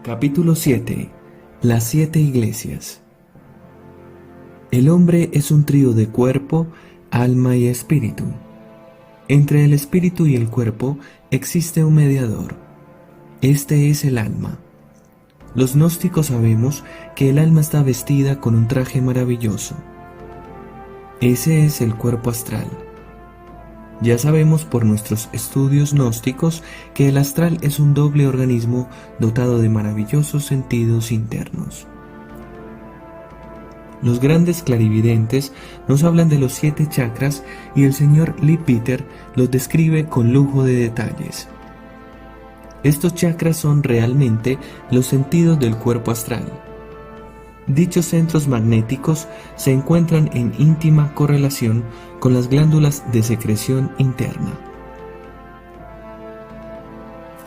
Capítulo 7. Las 7 iglesias. El hombre es un trío de cuerpo, alma y espíritu. Entre el espíritu y el cuerpo existe un mediador. Este es el alma. Los gnósticos sabemos que el alma está vestida con un traje maravilloso. Ese es el cuerpo astral. Ya sabemos por nuestros estudios gnósticos que el astral es un doble organismo dotado de maravillosos sentidos internos. Los grandes clarividentes nos hablan de los 7 chakras y el señor Leadbeater los describe con lujo de detalles. Estos chakras son realmente los sentidos del cuerpo astral. Dichos centros magnéticos se encuentran en íntima correlación con las glándulas de secreción interna.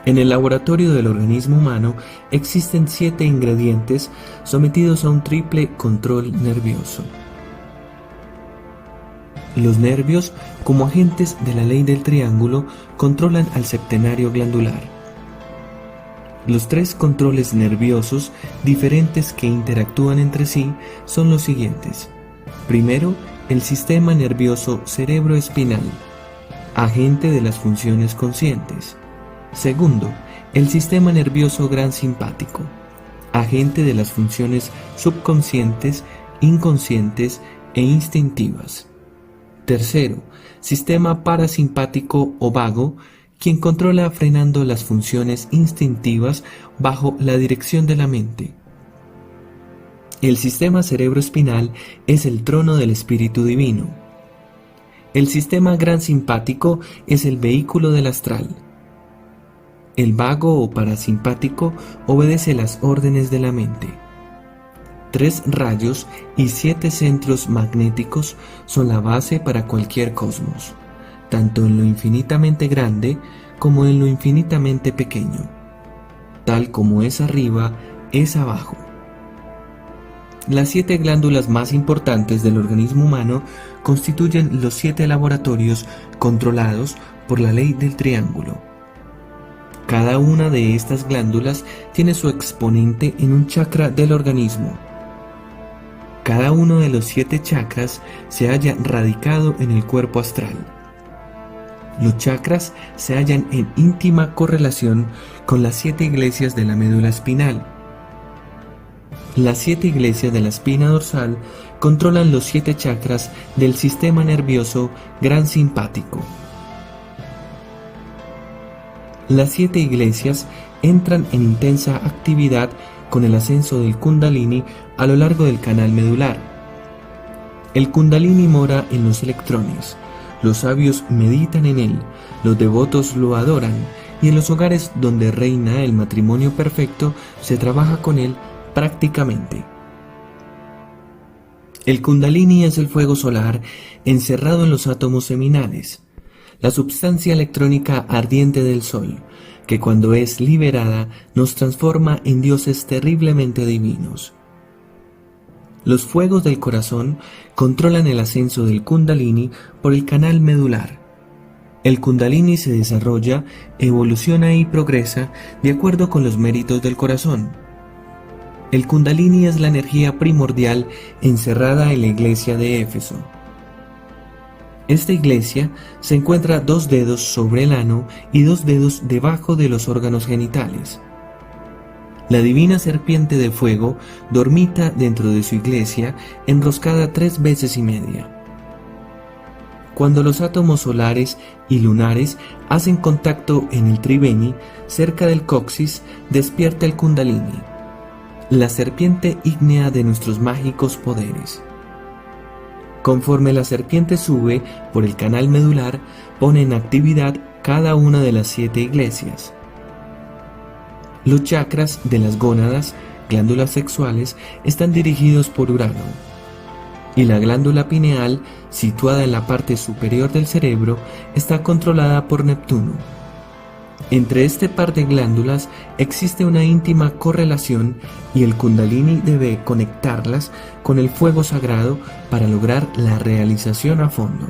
En el laboratorio del organismo humano existen 7 ingredientes sometidos a un triple control nervioso. Los nervios, como agentes de la ley del triángulo, controlan al septenario glandular. Los 3 controles nerviosos diferentes que interactúan entre sí son los siguientes. Primero, el sistema nervioso cerebroespinal, agente de las funciones conscientes. Segundo, el sistema nervioso gran simpático, agente de las funciones subconscientes, inconscientes e instintivas. Tercero, sistema parasimpático o vago, quien controla frenando las funciones instintivas bajo la dirección de la mente. El sistema cerebroespinal es el trono del espíritu divino. El sistema gran simpático es el vehículo del astral. El vago o parasimpático obedece las órdenes de la mente. 3 rayos y 7 centros magnéticos son la base para cualquier cosmos, tanto en lo infinitamente grande como en lo infinitamente pequeño. Tal como es arriba, es abajo. Las 7 glándulas más importantes del organismo humano constituyen los 7 laboratorios controlados por la ley del triángulo. Cada una de estas glándulas tiene su exponente en un chakra del organismo. Cada uno de los 7 chakras se halla radicado en el cuerpo astral. Los chakras se hallan en íntima correlación con las 7 iglesias de la médula espinal. Las 7 iglesias de la espina dorsal controlan los 7 chakras del sistema nervioso gran simpático. Las 7 iglesias entran en intensa actividad con el ascenso del Kundalini a lo largo del canal medular. El Kundalini mora en los electrones. Los sabios meditan en él, los devotos lo adoran, y en los hogares donde reina el matrimonio perfecto se trabaja con él prácticamente. El Kundalini es el fuego solar encerrado en los átomos seminales, la substancia electrónica ardiente del Sol, que cuando es liberada nos transforma en dioses terriblemente divinos. Los fuegos del corazón controlan el ascenso del Kundalini por el canal medular. El Kundalini se desarrolla, evoluciona y progresa de acuerdo con los méritos del corazón. El Kundalini es la energía primordial encerrada en la iglesia de Éfeso. Esta iglesia se encuentra 2 dedos sobre el ano y 2 dedos debajo de los órganos genitales. La divina serpiente de fuego dormita dentro de su iglesia, enroscada 3 veces y media. Cuando los átomos solares y lunares hacen contacto en el Triveni, cerca del coxis, despierta el Kundalini, la serpiente ígnea de nuestros mágicos poderes. Conforme la serpiente sube por el canal medular, pone en actividad cada una de las 7 iglesias. Los chakras de las gónadas, glándulas sexuales, están dirigidos por Urano, y la glándula pineal, situada en la parte superior del cerebro, está controlada por Neptuno. Entre este par de glándulas existe una íntima correlación y el Kundalini debe conectarlas con el fuego sagrado para lograr la realización a fondo.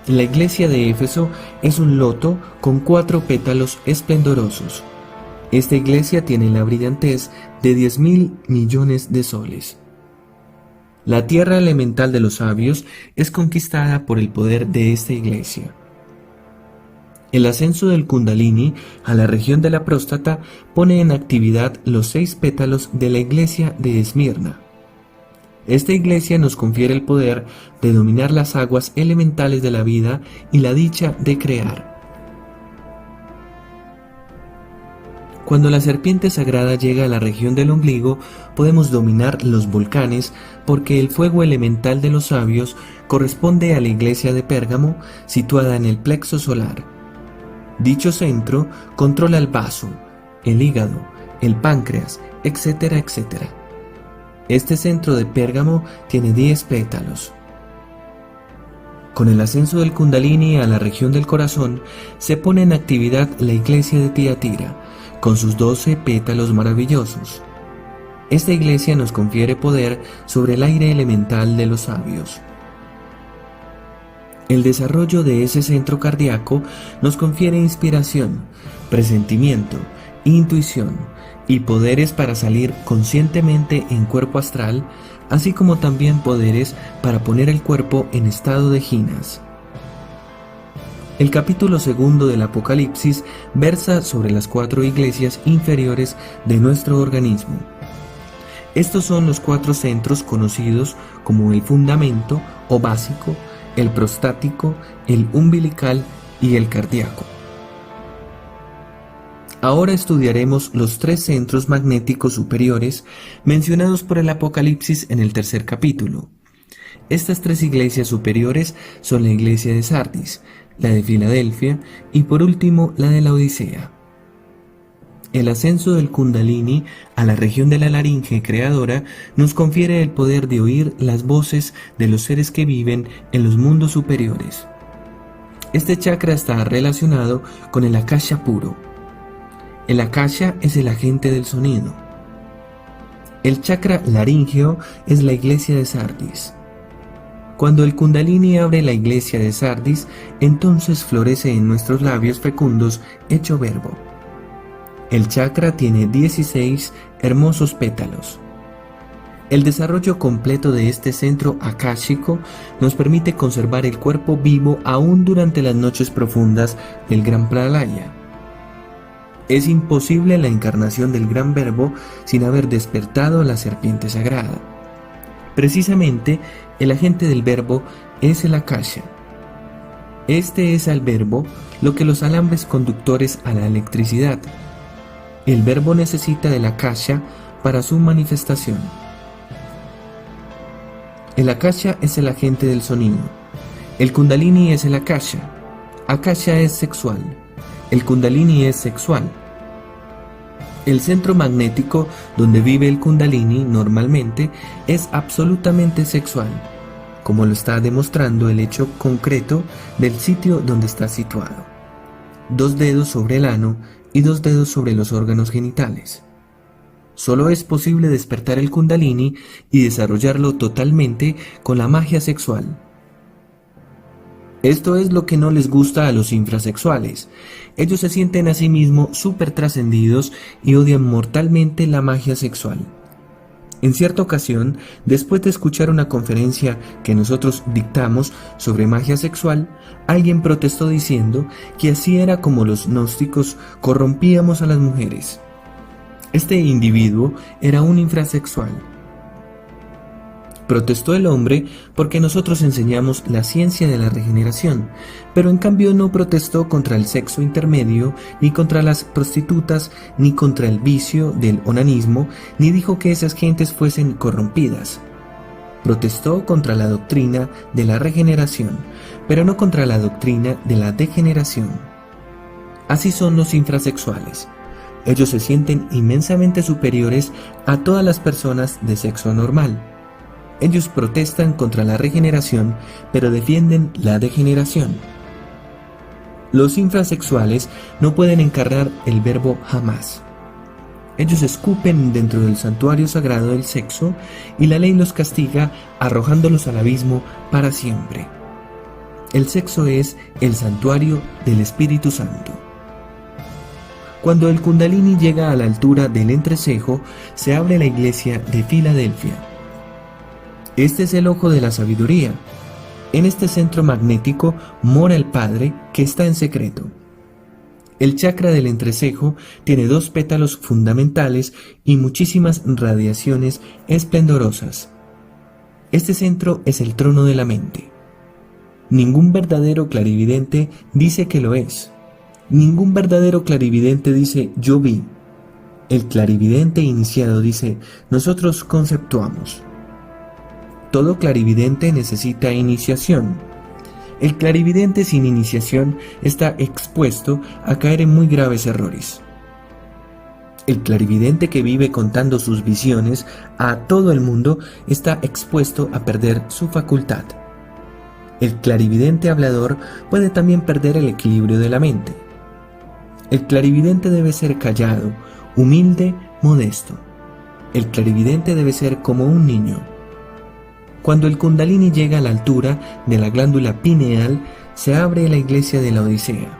La iglesia de Éfeso es un loto con 4 pétalos esplendorosos. Esta iglesia tiene la brillantez de 10.000 millones de soles. La tierra elemental de los sabios es conquistada por el poder de esta iglesia. El ascenso del Kundalini a la región de la próstata pone en actividad los 6 pétalos de la iglesia de Esmirna. Esta iglesia nos confiere el poder de dominar las aguas elementales de la vida y la dicha de crear. Cuando la serpiente sagrada llega a la región del ombligo, podemos dominar los volcanes porque el fuego elemental de los sabios corresponde a la iglesia de Pérgamo, situada en el plexo solar. Dicho centro controla el vaso, el hígado, el páncreas, etcétera, etcétera. Este centro de Pérgamo tiene 10 pétalos. Con el ascenso del Kundalini a la región del corazón, se pone en actividad la iglesia de Tiatira, con sus 12 pétalos maravillosos. Esta iglesia nos confiere poder sobre el aire elemental de los sabios. El desarrollo de ese centro cardíaco nos confiere inspiración, presentimiento, intuición y poderes para salir conscientemente en cuerpo astral, así como también poderes para poner el cuerpo en estado de jinas. El capítulo 2 del Apocalipsis versa sobre las 4 iglesias inferiores de nuestro organismo. Estos son los 4 centros conocidos como el fundamento o básico, el prostático, el umbilical y el cardíaco. Ahora estudiaremos los 3 centros magnéticos superiores mencionados por el Apocalipsis en el 3er capítulo. Estas 3 iglesias superiores son la iglesia de Sardis, la de Filadelfia y por último la de la Odisea. El ascenso del Kundalini a la región de la laringe creadora nos confiere el poder de oír las voces de los seres que viven en los mundos superiores. Este chakra está relacionado con el Akasha puro. El Akasha es el agente del sonido. El chakra laríngeo es la iglesia de Sardis. Cuando el Kundalini abre la iglesia de Sardis, entonces florece en nuestros labios fecundos hecho verbo. El chakra tiene 16 hermosos pétalos. El desarrollo completo de este centro akáshico nos permite conservar el cuerpo vivo aún durante las noches profundas del Gran Pralaya. Es imposible la encarnación del Gran Verbo sin haber despertado a la serpiente sagrada. Precisamente, el agente del Verbo es el Akasha. Este es al Verbo lo que los alambres conductores a la electricidad. El Verbo necesita del Akasha para su manifestación. El Akasha es el agente del sonido. El Kundalini es el Akasha. Akasha es sexual. El Kundalini es sexual. El centro magnético donde vive el Kundalini normalmente es absolutamente sexual, como lo está demostrando el hecho concreto del sitio donde está situado. 2 dedos sobre el ano y 2 dedos sobre los órganos genitales. Solo es posible despertar el Kundalini y desarrollarlo totalmente con la magia sexual. Esto es lo que no les gusta a los infrasexuales. Ellos se sienten a sí mismos súper trascendidos y odian mortalmente la magia sexual. En cierta ocasión, después de escuchar una conferencia que nosotros dictamos sobre magia sexual, alguien protestó diciendo que así era como los gnósticos corrompíamos a las mujeres. Este individuo era un infrasexual. Protestó el hombre porque nosotros enseñamos la ciencia de la regeneración, pero en cambio no protestó contra el sexo intermedio, ni contra las prostitutas, ni contra el vicio del onanismo, ni dijo que esas gentes fuesen corrompidas. Protestó contra la doctrina de la regeneración, pero no contra la doctrina de la degeneración. Así son los infrasexuales. Ellos se sienten inmensamente superiores a todas las personas de sexo normal. Ellos protestan contra la regeneración, pero defienden la degeneración. Los infrasexuales no pueden encarnar el verbo jamás. Ellos escupen dentro del santuario sagrado del sexo y la ley los castiga arrojándolos al abismo para siempre. El sexo es el santuario del Espíritu Santo. Cuando el Kundalini llega a la altura del entrecejo, se abre la iglesia de Filadelfia. Este es el ojo de la sabiduría. En este centro magnético mora el Padre que está en secreto. El chakra del entrecejo tiene 2 pétalos fundamentales y muchísimas radiaciones esplendorosas. Este centro es el trono de la mente. Ningún verdadero clarividente dice que lo es. Ningún verdadero clarividente dice yo vi. El clarividente iniciado dice nosotros conceptuamos. Todo clarividente necesita iniciación. El clarividente sin iniciación está expuesto a caer en muy graves errores. El clarividente que vive contando sus visiones a todo el mundo está expuesto a perder su facultad. El clarividente hablador puede también perder el equilibrio de la mente. El clarividente debe ser callado, humilde, modesto. El clarividente debe ser como un niño. Cuando el Kundalini llega a la altura de la glándula pineal, se abre la iglesia de la Odisea.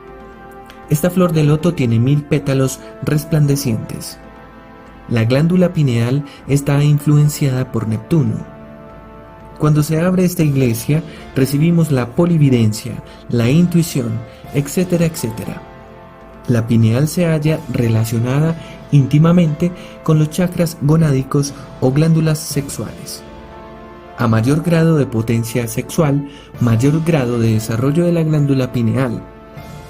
Esta flor de loto tiene 1000 pétalos resplandecientes. La glándula pineal está influenciada por Neptuno. Cuando se abre esta iglesia, recibimos la polividencia, la intuición, etcétera, etcétera. La pineal se halla relacionada íntimamente con los chakras gonádicos o glándulas sexuales. A mayor grado de potencia sexual, mayor grado de desarrollo de la glándula pineal.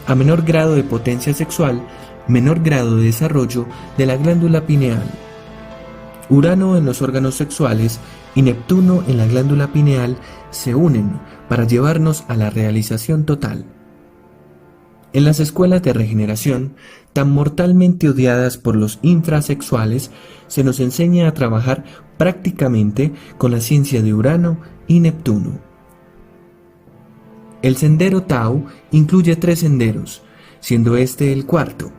A menor grado de potencia sexual, menor grado de desarrollo de la glándula pineal. Urano en los órganos sexuales y Neptuno en la glándula pineal se unen para llevarnos a la realización total. En las escuelas de regeneración, tan mortalmente odiadas por los infrasexuales, se nos enseña a trabajar prácticamente con la ciencia de Urano y Neptuno. El sendero Tao incluye 3 senderos, siendo este el cuarto.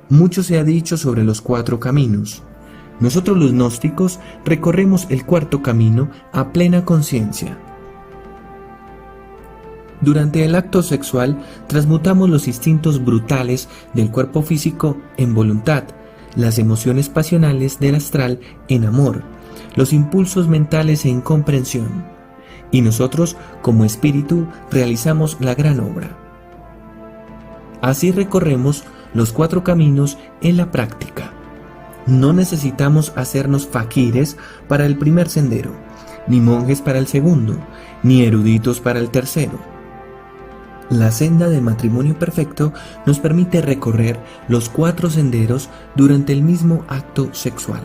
Mucho se ha dicho sobre los 4 caminos. Nosotros los gnósticos recorremos el cuarto camino a plena conciencia. Durante el acto sexual, transmutamos los instintos brutales del cuerpo físico en voluntad, las emociones pasionales del astral en amor, los impulsos mentales en comprensión. Y nosotros, como espíritu, realizamos la gran obra. Así recorremos los 4 caminos en la práctica. No necesitamos hacernos faquires para el primer sendero, ni monjes para el segundo, ni eruditos para el tercero. La senda del matrimonio perfecto nos permite recorrer los 4 senderos durante el mismo acto sexual.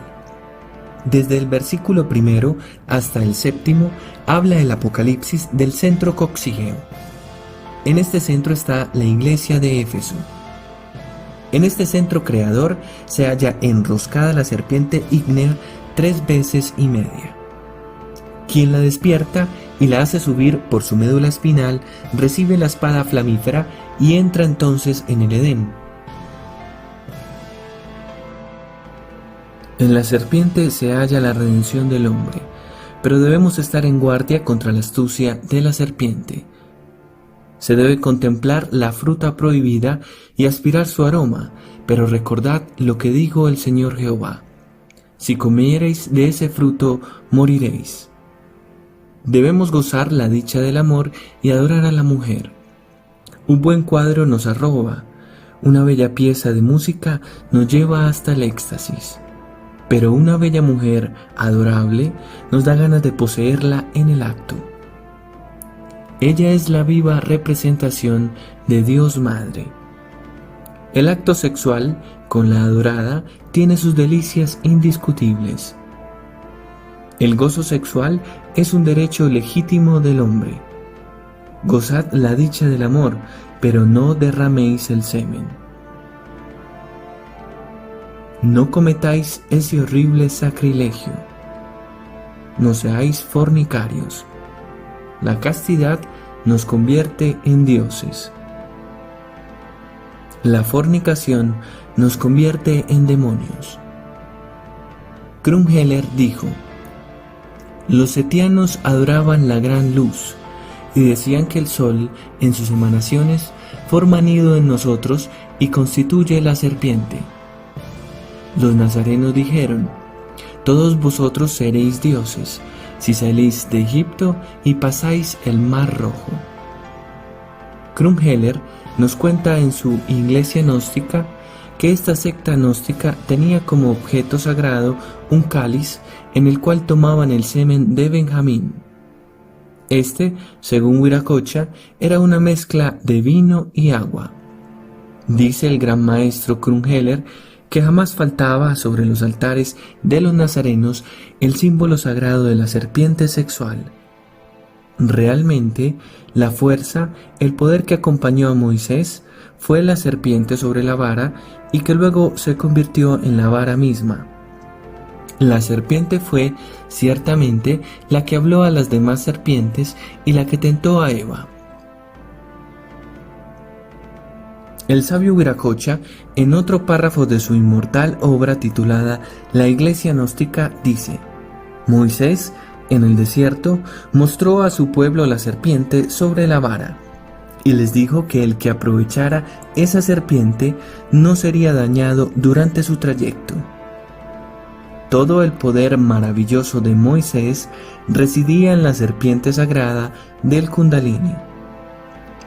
Desde el versículo 1 hasta el 7 habla el Apocalipsis del centro coccígeo. En este centro está la iglesia de Éfeso. En este centro creador se halla enroscada la serpiente ígnea 3 veces y media. Quien la despierta y la hace subir por su médula espinal recibe la espada flamífera y entra entonces en el Edén. En la serpiente se halla la redención del hombre, pero debemos estar en guardia contra la astucia de la serpiente. Se debe contemplar la fruta prohibida y aspirar su aroma, pero recordad lo que dijo el Señor Jehová: si comiereis de ese fruto, moriréis. Debemos gozar la dicha del amor y adorar a la mujer. Un buen cuadro nos arroba, una bella pieza de música nos lleva hasta el éxtasis. Pero una bella mujer adorable nos da ganas de poseerla en el acto. Ella es la viva representación de Dios Madre. El acto sexual con la adorada tiene sus delicias indiscutibles. El gozo sexual es un derecho legítimo del hombre. Gozad la dicha del amor, pero no derraméis el semen. No cometáis ese horrible sacrilegio. No seáis fornicarios. La castidad nos convierte en dioses. La fornicación nos convierte en demonios. Krumheller dijo: los setianos adoraban la gran luz y decían que el sol, en sus emanaciones, forma nido en nosotros y constituye la serpiente. Los nazarenos dijeron: todos vosotros seréis dioses, si salís de Egipto y pasáis el Mar Rojo. Krumheller nos cuenta en su Iglesia Gnóstica que esta secta gnóstica tenía como objeto sagrado un cáliz en el cual tomaban el semen de Benjamín. Este, según Viracocha, era una mezcla de vino y agua. Dice el gran maestro Krumheller que jamás faltaba sobre los altares de los nazarenos el símbolo sagrado de la serpiente sexual. Realmente, la fuerza, el poder que acompañó a Moisés fue la serpiente sobre la vara y que luego se convirtió en la vara misma. La serpiente fue, ciertamente, la que habló a las demás serpientes y la que tentó a Eva. El sabio Viracocha, en otro párrafo de su inmortal obra titulada La Iglesia Gnóstica, dice: Moisés, en el desierto, mostró a su pueblo la serpiente sobre la vara, y les dijo que el que aprovechara esa serpiente no sería dañado durante su trayecto. Todo el poder maravilloso de Moisés residía en la serpiente sagrada del Kundalini.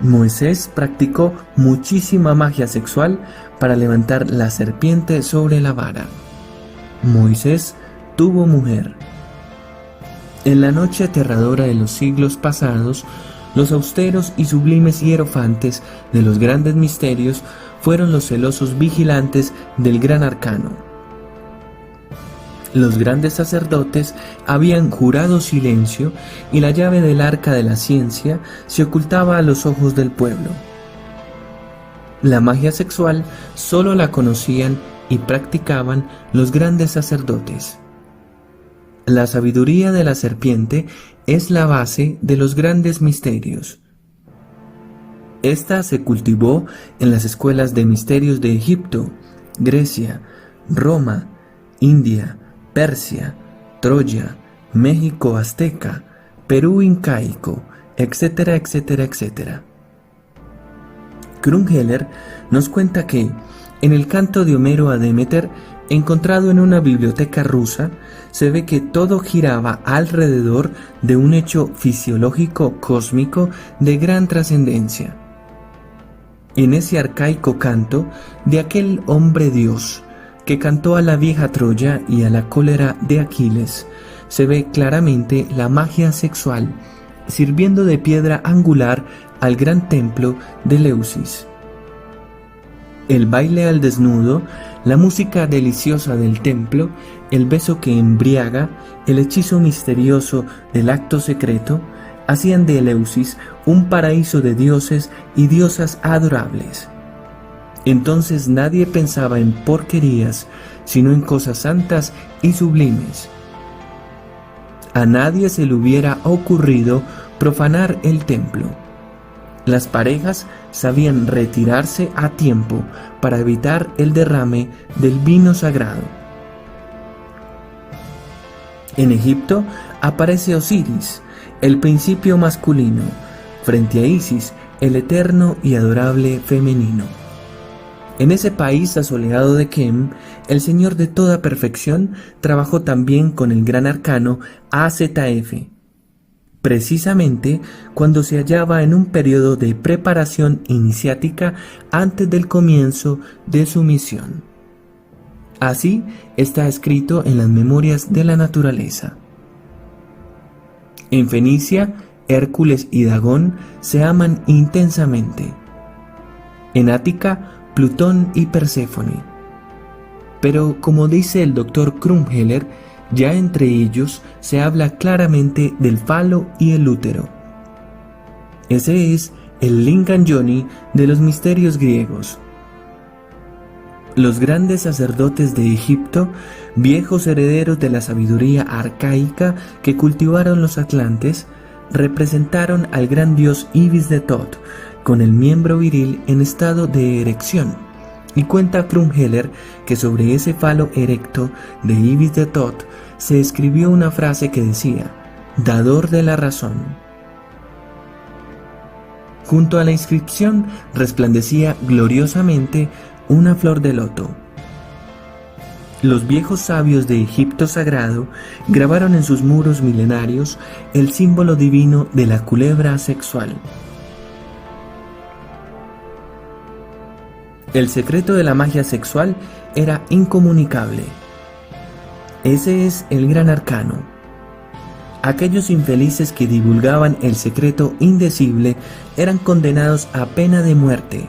Moisés practicó muchísima magia sexual para levantar la serpiente sobre la vara. Moisés tuvo mujer. En la noche aterradora de los siglos pasados, los austeros y sublimes hierofantes de los grandes misterios fueron los celosos vigilantes del gran arcano. Los grandes sacerdotes habían jurado silencio y la llave del arca de la ciencia se ocultaba a los ojos del pueblo. La magia sexual solo la conocían y practicaban los grandes sacerdotes. La sabiduría de la serpiente es la base de los grandes misterios. Esta se cultivó en las escuelas de misterios de Egipto, Grecia, Roma, India, Persia, Troya, México azteca, Perú incaico, etcétera, etcétera, etcétera. Krumheller nos cuenta que, en el canto de Homero a Demeter, encontrado en una biblioteca rusa, se ve que todo giraba alrededor de un hecho fisiológico cósmico de gran trascendencia. En ese arcaico canto de aquel hombre dios que cantó a la vieja Troya y a la cólera de Aquiles, se ve claramente la magia sexual, sirviendo de piedra angular al gran templo de Eleusis. El baile al desnudo, la música deliciosa del templo, el beso que embriaga, el hechizo misterioso del acto secreto, hacían de Eleusis un paraíso de dioses y diosas adorables. Entonces nadie pensaba en porquerías, sino en cosas santas y sublimes. A nadie se le hubiera ocurrido profanar el templo. Las parejas sabían retirarse a tiempo para evitar el derrame del vino sagrado. En Egipto aparece Osiris, el principio masculino, frente a Isis, el eterno y adorable femenino. En ese país asoleado de Kem, el Señor de toda perfección trabajó también con el gran arcano AZF, precisamente cuando se hallaba en un periodo de preparación iniciática antes del comienzo de su misión. Así está escrito en las Memorias de la Naturaleza. En Fenicia, Hércules y Dagón se aman intensamente. En Ática, Plutón y Perséfone. Pero, como dice el Dr. Krumheller, ya entre ellos se habla claramente del falo y el útero. Ese es el Lingam Yoni de los misterios griegos. Los grandes sacerdotes de Egipto, viejos herederos de la sabiduría arcaica que cultivaron los atlantes, representaron al gran dios Ibis de Tot con el miembro viril en estado de erección, y cuenta Krumheller que sobre ese falo erecto de Ibis de Tot se escribió una frase que decía: dador de la razón. Junto a la inscripción resplandecía gloriosamente una flor de loto. Los viejos sabios de Egipto sagrado grabaron en sus muros milenarios el símbolo divino de la culebra sexual. El secreto de la magia sexual era incomunicable. Ese es el gran arcano. Aquellos infelices que divulgaban el secreto indecible eran condenados a pena de muerte.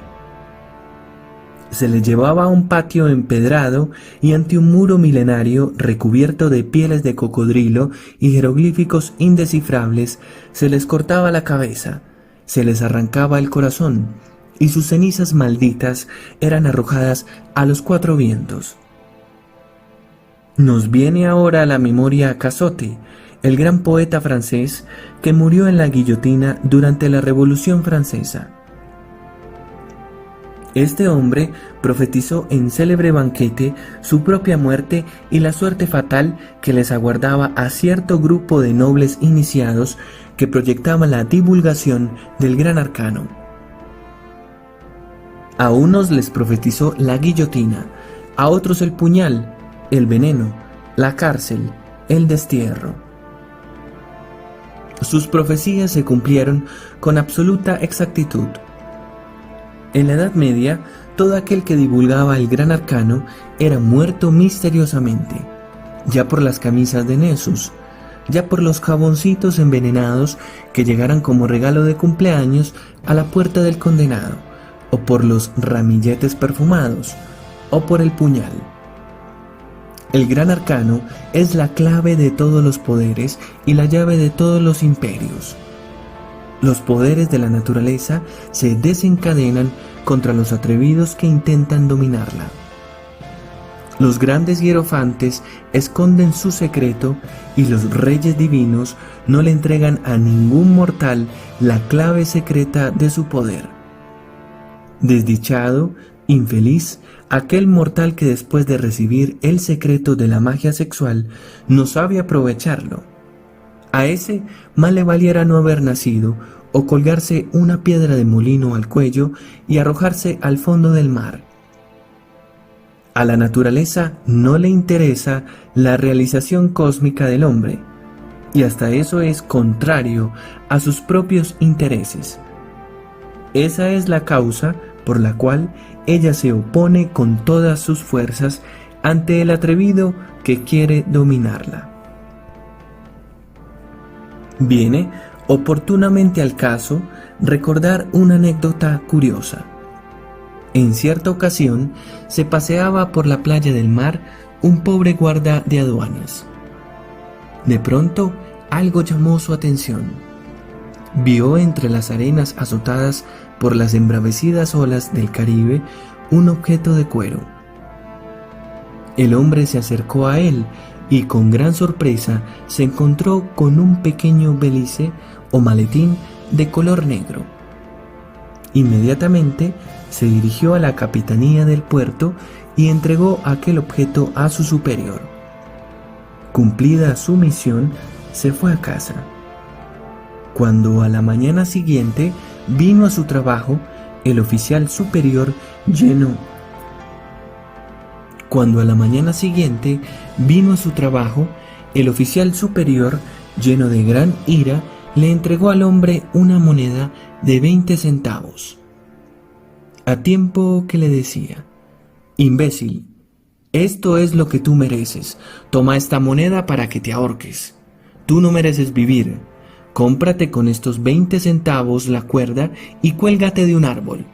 Se les llevaba a un patio empedrado y ante un muro milenario recubierto de pieles de cocodrilo y jeroglíficos indescifrables, se les cortaba la cabeza, se les arrancaba el corazón, y sus cenizas malditas eran arrojadas a los cuatro vientos. Nos viene ahora a la memoria Cazotte, el gran poeta francés que murió en la guillotina durante la Revolución Francesa. Este hombre profetizó en célebre banquete su propia muerte y la suerte fatal que les aguardaba a cierto grupo de nobles iniciados que proyectaban la divulgación del gran arcano. A unos les profetizó la guillotina, a otros el puñal, el veneno, la cárcel, el destierro. Sus profecías se cumplieron con absoluta exactitud. En la Edad Media, todo aquel que divulgaba el gran arcano era muerto misteriosamente, ya por las camisas de Nessus, ya por los jaboncitos envenenados que llegaran como regalo de cumpleaños a la puerta del condenado, o por los ramilletes perfumados, o por el puñal. El gran arcano es la clave de todos los poderes y la llave de todos los imperios. Los poderes de la naturaleza se desencadenan contra los atrevidos que intentan dominarla. Los grandes hierofantes esconden su secreto y los reyes divinos no le entregan a ningún mortal la clave secreta de su poder. Desdichado, infeliz, aquel mortal que después de recibir el secreto de la magia sexual no sabe aprovecharlo. A ese más le valiera no haber nacido o colgarse una piedra de molino al cuello y arrojarse al fondo del mar. A la naturaleza no le interesa la realización cósmica del hombre, y hasta eso es contrario a sus propios intereses. Esa es la causa por la cual ella se opone con todas sus fuerzas ante el atrevido que quiere dominarla. Viene oportunamente al caso recordar una anécdota curiosa. En cierta ocasión se paseaba por la playa del mar un pobre guarda de aduanas. De pronto algo llamó su atención. Vio entre las arenas azotadas por las embravecidas olas del Caribe un objeto de cuero. El hombre se acercó a él y con gran sorpresa se encontró con un pequeño belice o maletín de color negro. Inmediatamente se dirigió a la capitanía del puerto y entregó aquel objeto a su superior. Cumplida su misión, se fue a casa. Cuando a la mañana siguiente vino a su trabajo, el oficial superior lleno de gran ira, le entregó al hombre una moneda de 20 centavos. A tiempo que le decía: «Imbécil, esto es lo que tú mereces. Toma esta moneda para que te ahorques. Tú no mereces vivir. Cómprate con estos 20 centavos la cuerda y cuélgate de un árbol.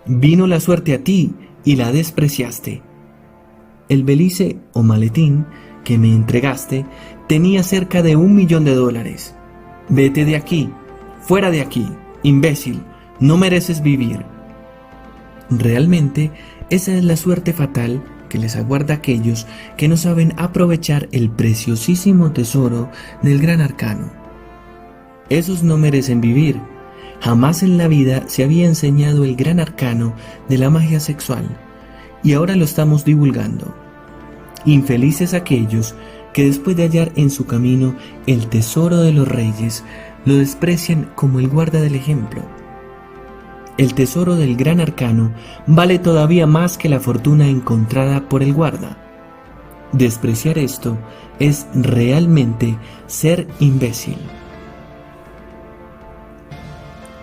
Vino la suerte a ti y la despreciaste. El belice o maletín que me entregaste tenía cerca de $1.000.000. Vete de aquí, fuera de aquí, imbécil, no mereces vivir». Realmente, esa es la suerte fatal que les aguarda a aquellos que no saben aprovechar el preciosísimo tesoro del gran arcano. Esos no merecen vivir. Jamás en la vida se había enseñado el gran arcano de la magia sexual, y ahora lo estamos divulgando. Infelices aquellos que después de hallar en su camino el tesoro de los reyes, lo desprecian como el guarda del ejemplo. El tesoro del gran arcano vale todavía más que la fortuna encontrada por el guarda. Despreciar esto es realmente ser imbécil.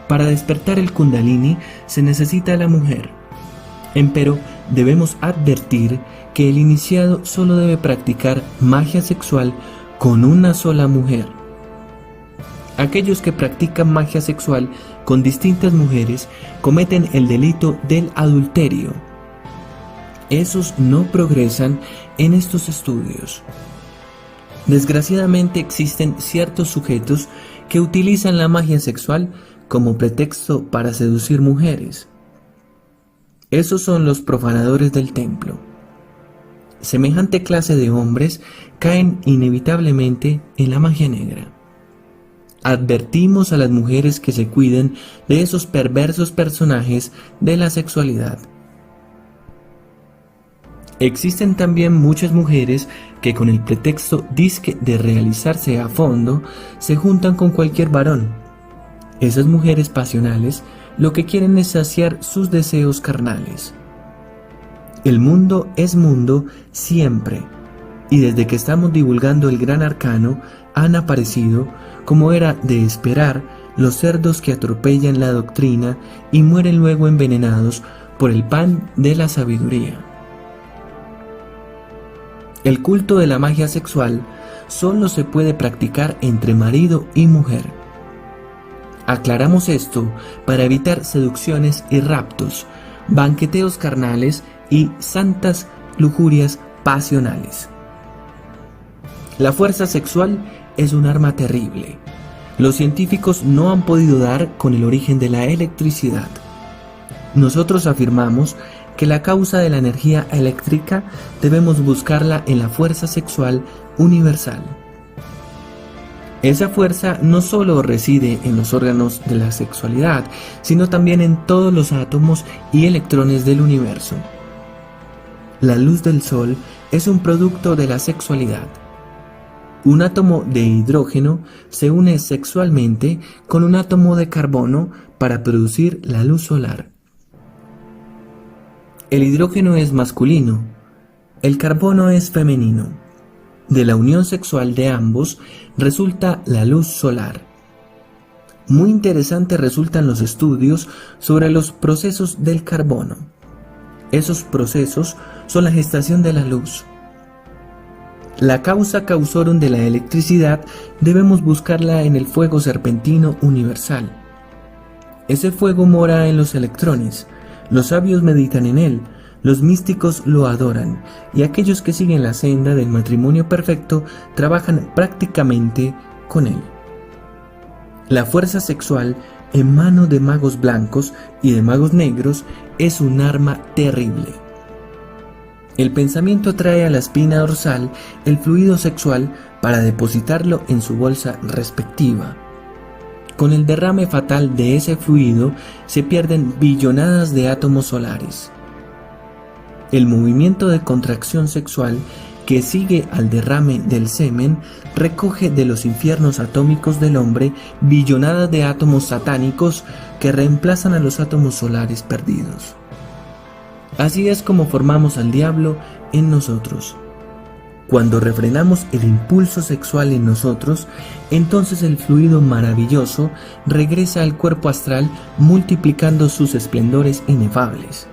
Para despertar el Kundalini se necesita la mujer. Empero debemos advertir que el iniciado solo debe practicar magia sexual con una sola mujer. Aquellos que practican magia sexual con distintas mujeres cometen el delito del adulterio. Esos no progresan en estos estudios. Desgraciadamente existen ciertos sujetos que utilizan la magia sexual como pretexto para seducir mujeres. Esos son los profanadores del templo. Semejante clase de hombres caen inevitablemente en la magia negra. Advertimos a las mujeres que se cuiden de esos perversos personajes de la sexualidad. Existen también muchas mujeres que con el pretexto disque de realizarse a fondo se juntan con cualquier varón. Esas mujeres pasionales lo que quieren es saciar sus deseos carnales. El mundo es mundo siempre, y desde que estamos divulgando el gran arcano han aparecido, como era de esperar, los cerdos que atropellan la doctrina y mueren luego envenenados por el pan de la sabiduría. El culto de la magia sexual solo se puede practicar entre marido y mujer. Aclaramos esto para evitar seducciones y raptos, banqueteos carnales y santas lujurias pasionales. La fuerza sexual es un arma terrible. Los científicos no han podido dar con el origen de la electricidad. Nosotros afirmamos que la causa de la energía eléctrica debemos buscarla en la fuerza sexual universal. Esa fuerza no solo reside en los órganos de la sexualidad, sino también en todos los átomos y electrones del universo. La luz del sol es un producto de la sexualidad. Un átomo de hidrógeno se une sexualmente con un átomo de carbono para producir la luz solar. El hidrógeno es masculino, el carbono es femenino. De la unión sexual de ambos resulta la luz solar. Muy interesantes resultan los estudios sobre los procesos del carbono. Esos procesos son la gestación de la luz. La causa causorum de la electricidad debemos buscarla en el fuego serpentino universal. Ese fuego mora en los electrones, los sabios meditan en él, los místicos lo adoran, y aquellos que siguen la senda del matrimonio perfecto trabajan prácticamente con él. La fuerza sexual en mano de magos blancos y de magos negros es un arma terrible. El pensamiento trae a la espina dorsal el fluido sexual para depositarlo en su bolsa respectiva. Con el derrame fatal de ese fluido se pierden billonadas de átomos solares. El movimiento de contracción sexual que sigue al derrame del semen recoge de los infiernos atómicos del hombre billonadas de átomos satánicos que reemplazan a los átomos solares perdidos. Así es como formamos al diablo en nosotros. Cuando refrenamos el impulso sexual en nosotros, entonces el fluido maravilloso regresa al cuerpo astral multiplicando sus esplendores inefables.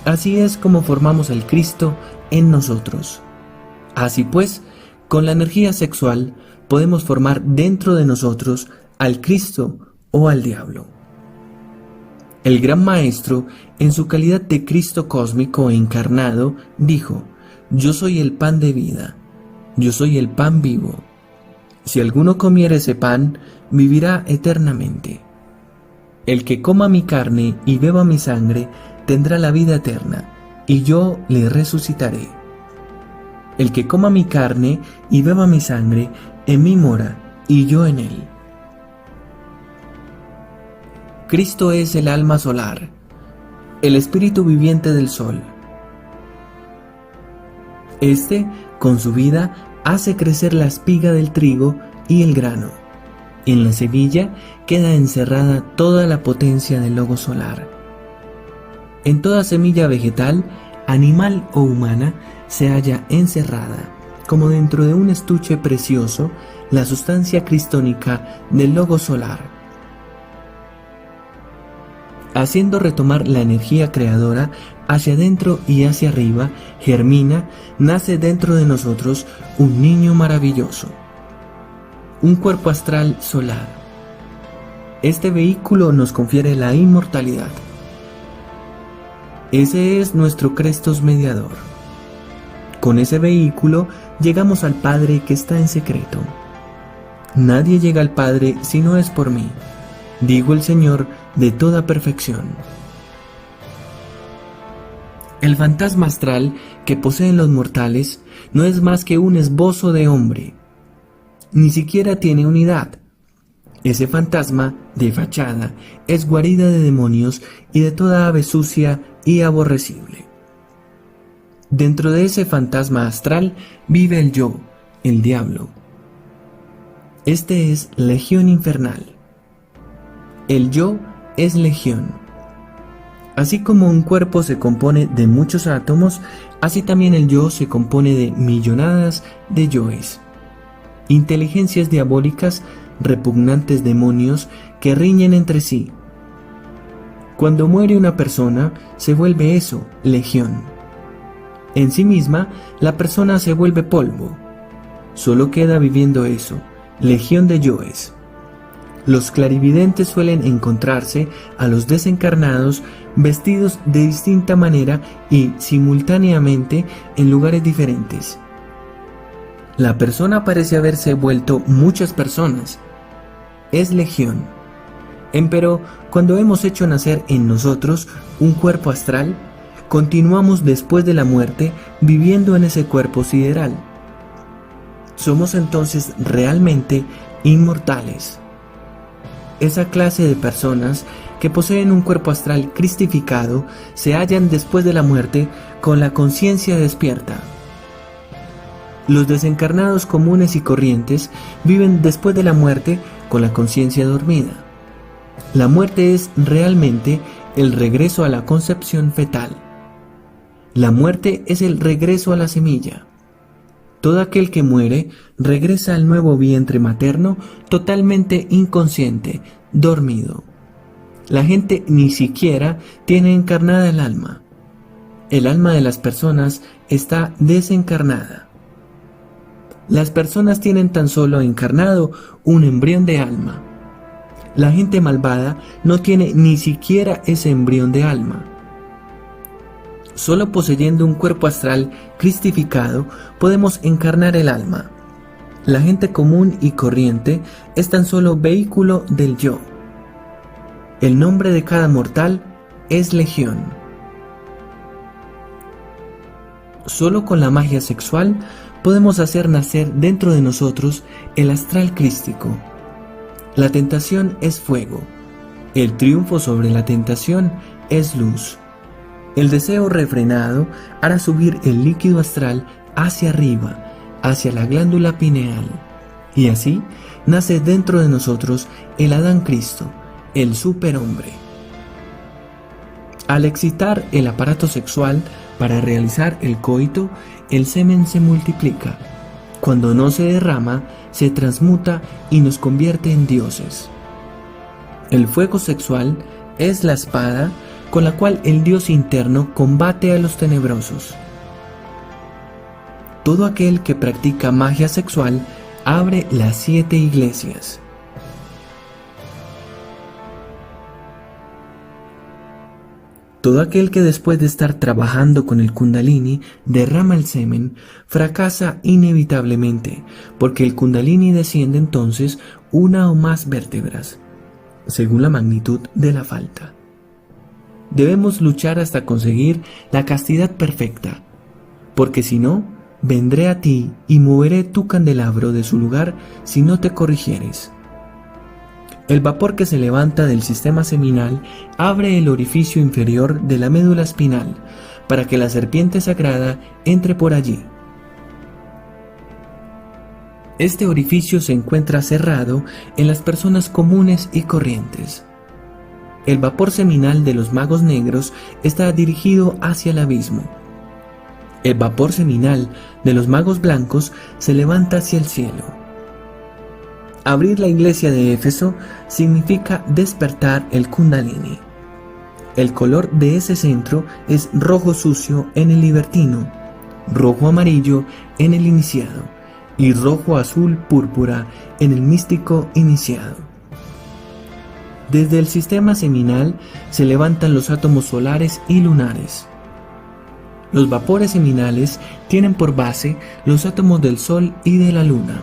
Así es como formamos al Cristo en nosotros. Así pues, con la energía sexual podemos formar dentro de nosotros al Cristo o al diablo. El gran maestro, en su calidad de Cristo cósmico encarnado, dijo: «Yo soy el pan de vida, yo soy el pan vivo. Si alguno comiere ese pan, vivirá eternamente. El que coma mi carne y beba mi sangre, tendrá la vida eterna, y yo le resucitaré. El que coma mi carne y beba mi sangre, en mí mora, y yo en él». Cristo es el alma solar, el espíritu viviente del sol. Este, con su vida, hace crecer la espiga del trigo y el grano. En la semilla queda encerrada toda la potencia del logo solar. En toda semilla vegetal, animal o humana, se halla encerrada, como dentro de un estuche precioso, la sustancia cristónica del logo solar. Haciendo retomar la energía creadora hacia adentro y hacia arriba, germina, nace dentro de nosotros un niño maravilloso, un cuerpo astral solar. Este vehículo nos confiere la inmortalidad. Ese es nuestro Crestos mediador. Con ese vehículo llegamos al Padre que está en secreto. Nadie llega al Padre si no es por mí, dijo el Señor de toda perfección. El fantasma astral que poseen los mortales no es más que un esbozo de hombre. Ni siquiera tiene unidad. Ese fantasma de fachada es guarida de demonios y de toda ave sucia y aborrecible. Dentro de ese fantasma astral vive el yo, el diablo. Este es legión infernal. El yo es legión. Así como un cuerpo se compone de muchos átomos, así también el yo se compone de millonadas de yoes. Inteligencias diabólicas, repugnantes demonios que riñen entre sí. Cuando muere una persona, se vuelve eso, legión. En sí misma, la persona se vuelve polvo. Solo queda viviendo eso, legión de yoes. Los clarividentes suelen encontrarse a los desencarnados vestidos de distinta manera y simultáneamente en lugares diferentes. La persona parece haberse vuelto muchas personas. Es legión. Empero, cuando hemos hecho nacer en nosotros un cuerpo astral, continuamos después de la muerte viviendo en ese cuerpo sideral. Somos entonces realmente inmortales. Esa clase de personas que poseen un cuerpo astral cristificado se hallan después de la muerte con la conciencia despierta. Los desencarnados comunes y corrientes viven después de la muerte con la conciencia dormida. La muerte es realmente el regreso a la concepción fetal. La muerte es el regreso a la semilla. Todo aquel que muere regresa al nuevo vientre materno totalmente inconsciente, dormido. La gente ni siquiera tiene encarnada el alma. El alma de las personas está desencarnada. Las personas tienen tan solo encarnado un embrión de alma. La gente malvada no tiene ni siquiera ese embrión de alma. Solo poseyendo un cuerpo astral cristificado podemos encarnar el alma. La gente común y corriente es tan solo vehículo del yo. El nombre de cada mortal es legión. Solo con la magia sexual podemos hacer nacer dentro de nosotros el astral crístico. La tentación es fuego. El triunfo sobre la tentación es luz. El deseo refrenado hará subir el líquido astral hacia arriba, hacia la glándula pineal. Y así nace dentro de nosotros el Adán Cristo, el superhombre. Al excitar el aparato sexual para realizar el coito, el semen se multiplica. Cuando no se derrama, se transmuta y nos convierte en dioses. El fuego sexual es la espada con la cual el Dios interno combate a los tenebrosos. Todo aquel que practica magia sexual abre las 7 iglesias. Todo aquel que después de estar trabajando con el Kundalini derrama el semen, fracasa inevitablemente, porque el Kundalini desciende entonces una o más vértebras, según la magnitud de la falta. Debemos luchar hasta conseguir la castidad perfecta, porque si no, vendré a ti y moveré tu candelabro de su lugar si no te corrigieres. El vapor que se levanta del sistema seminal abre el orificio inferior de la médula espinal para que la serpiente sagrada entre por allí. Este orificio se encuentra cerrado en las personas comunes y corrientes. El vapor seminal de los magos negros está dirigido hacia el abismo. El vapor seminal de los magos blancos se levanta hacia el cielo. Abrir la iglesia de Éfeso significa despertar el Kundalini. El color de ese centro es rojo sucio en el libertino, rojo amarillo en el iniciado y rojo azul púrpura en el místico iniciado. Desde el sistema seminal se levantan los átomos solares y lunares. Los vapores seminales tienen por base los átomos del Sol y de la Luna.